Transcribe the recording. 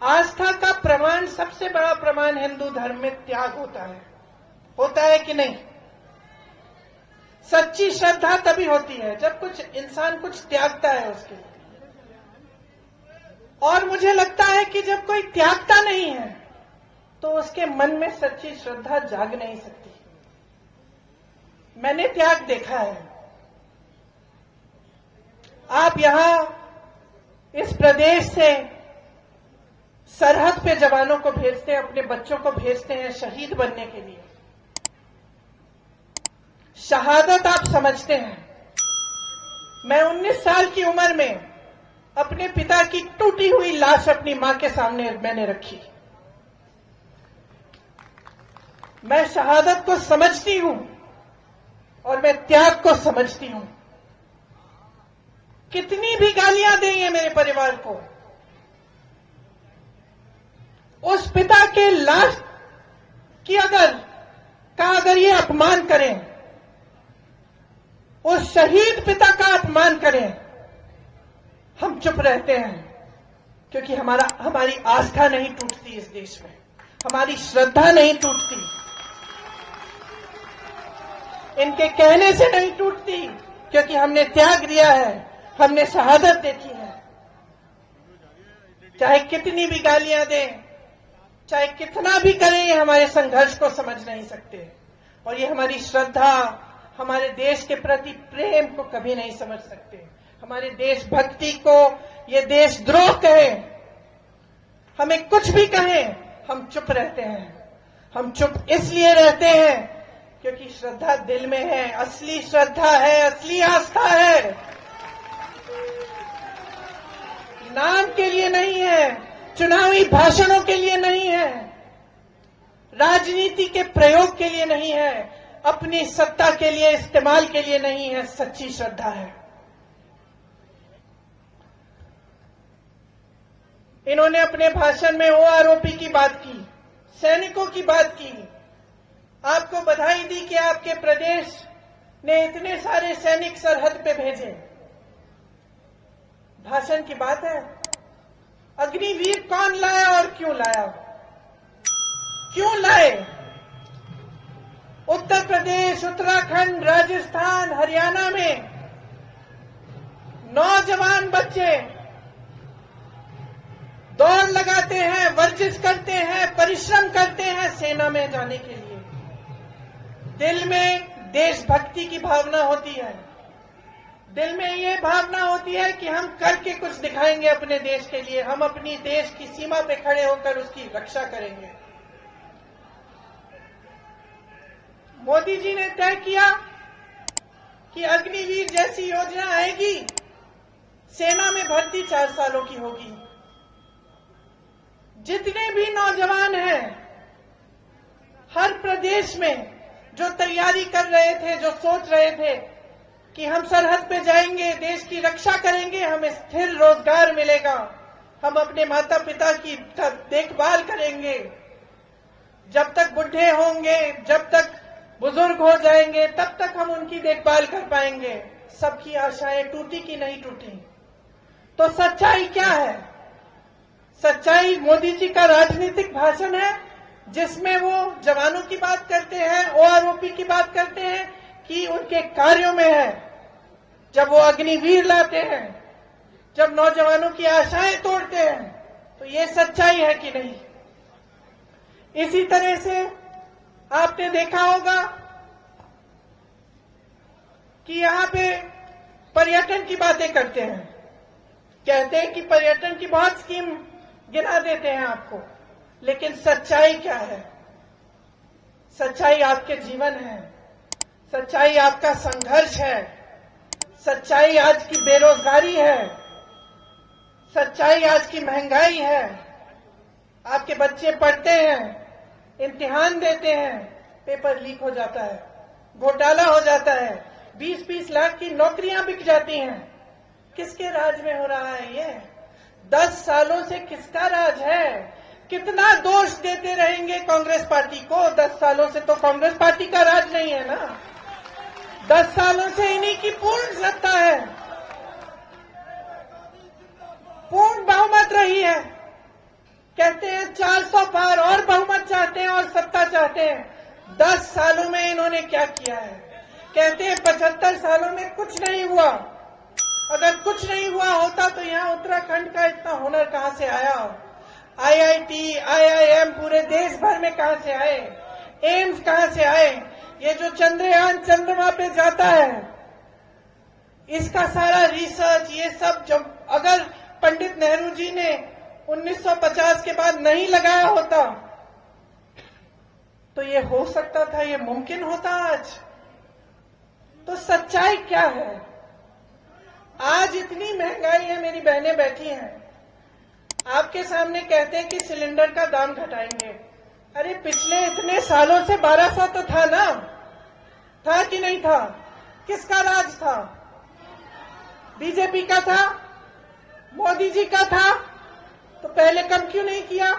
आस्था का प्रमाण, सबसे बड़ा प्रमाण हिंदू धर्म में त्याग होता है कि नहीं? सच्ची श्रद्धा तभी होती है जब इंसान कुछ त्यागता है उसके लिए। और मुझे लगता है कि जब कोई त्यागता नहीं है तो उसके मन में सच्ची श्रद्धा जाग नहीं सकती। मैंने त्याग देखा है। आप यहां इस प्रदेश से सरहद पे जवानों को भेजते हैं, अपने बच्चों को भेजते हैं शहीद बनने के लिए। शहादत आप समझते हैं। मैं 19 साल की उम्र में अपने पिता की टूटी हुई लाश अपनी मां के सामने मैंने रखी। मैं शहादत को समझती हूं और मैं त्याग को समझती हूं। कितनी भी गालियां दें ये मेरे परिवार को, उस पिता के लाश की अगर ये अपमान करें, उस शहीद पिता का अपमान करें, हम चुप रहते हैं क्योंकि हमारी आस्था नहीं टूटती इस देश में, हमारी श्रद्धा नहीं टूटती, इनके कहने से नहीं टूटती, क्योंकि हमने त्याग दिया है, हमने शहादत देखी है। चाहे कितनी भी गालियां दें, चाहे कितना भी करें, ये हमारे संघर्ष को समझ नहीं सकते और ये हमारी श्रद्धा, हमारे देश के प्रति प्रेम को कभी नहीं समझ सकते। हमारे देशभक्ति को ये देशद्रोह कहे, हमें कुछ भी कहें, हम चुप रहते हैं। हम चुप इसलिए रहते हैं क्योंकि श्रद्धा दिल में है, असली श्रद्धा है, असली आस्था है, नाम के लिए नहीं है, चुनावी भाषणों के लिए नहीं है, राजनीति के प्रयोग के लिए नहीं है, अपनी सत्ता के लिए इस्तेमाल के लिए नहीं है, सच्ची श्रद्धा है। इन्होंने अपने भाषण में ओआरओपी की बात की, सैनिकों की बात की। आपको बधाई दी कि आपके प्रदेश ने इतने सारे सैनिक सरहद पे भेजे। भाषण की बात है। अग्निवीर कौन लाया और क्यों लाया? क्यों लाए? उत्तर प्रदेश, उत्तराखंड, राजस्थान, हरियाणा में नौजवान बच्चे दौड़ लगाते हैं, वर्जिश करते हैं, परिश्रम करते हैं सेना में जाने के लिए। दिल में देशभक्ति की भावना होती है, दिल में ये भावना होती है कि हम करके कुछ दिखाएंगे अपने देश के लिए, हम अपनी देश की सीमा पे खड़े होकर उसकी रक्षा करेंगे। मोदी जी ने तय किया कि अग्निवीर जैसी योजना आएगी, सेना में भर्ती 4 सालों की होगी। जितने भी नौजवान हैं हर प्रदेश में जो तैयारी कर रहे थे, जो सोच रहे थे कि हम सरहद पे जाएंगे, देश की रक्षा करेंगे, हमें स्थिर रोजगार मिलेगा, हम अपने माता पिता की देखभाल करेंगे, जब तक बुढ़े होंगे, जब तक बुजुर्ग हो जाएंगे, तब तक हम उनकी देखभाल कर पाएंगे। सबकी आशाएं टूटी कि नहीं टूटी? तो सच्चाई क्या है? सच्चाई मोदी जी का राजनीतिक भाषण है जिसमें वो जवानों की बात करते हैं, ओआरओपी की बात करते हैं कि उनके कार्यों में है। जब वो अग्निवीर लाते हैं, जब नौजवानों की आशाएं तोड़ते हैं, तो ये सच्चाई है कि नहीं? इसी तरह से आपने देखा होगा कि यहां पे पर्यटन की बातें करते हैं, कहते हैं कि पर्यटन की बहुत स्कीम गिना देते हैं आपको, लेकिन सच्चाई क्या है? सच्चाई आपके जीवन है, सच्चाई आपका संघर्ष है, सच्चाई आज की बेरोजगारी है, सच्चाई आज की महंगाई है। आपके बच्चे पढ़ते हैं, इम्तिहान देते हैं, पेपर लीक हो जाता है, घोटाला हो जाता है, 20-20 लाख की नौकरियां बिक जाती हैं। किसके राज में हो रहा है ये? 10 सालों से किसका राज है? कितना दोष देते रहेंगे कांग्रेस पार्टी को? 10 सालों से तो कांग्रेस पार्टी का राज नहीं है ना, 10 सालों से इन्हीं की पूर्ण सत्ता है, पूर्ण बहुमत रही है। 200 पार और बहुमत चाहते हैं और सत्ता चाहते हैं। 10 सालों में इन्होंने क्या किया है? कहते हैं 75 सालों में कुछ नहीं हुआ। अगर कुछ नहीं हुआ होता तो यहाँ उत्तराखंड का इतना हुनर कहां से आया? आईआईटी, आईआईएम पूरे देश भर में कहां से आए? एम्स कहां से आए? ये जो चंद्रयान चंद्रमा पे जाता है, इसका सारा रिसर्च, ये सब जब अगर पंडित नेहरू जी ने 1950 के बाद नहीं लगाया होता तो ये हो सकता था, ये मुमकिन होता आज? तो सच्चाई क्या है? आज इतनी महंगाई है, मेरी बहनें बैठी हैं, आपके सामने कहते हैं कि सिलेंडर का दाम घटाएंगे। अरे पिछले इतने सालों से 1200 तो था ना? था कि नहीं था? किसका राज था? बीजेपी का था? मोदी जी का था? तो पहले कम क्यों नहीं किया?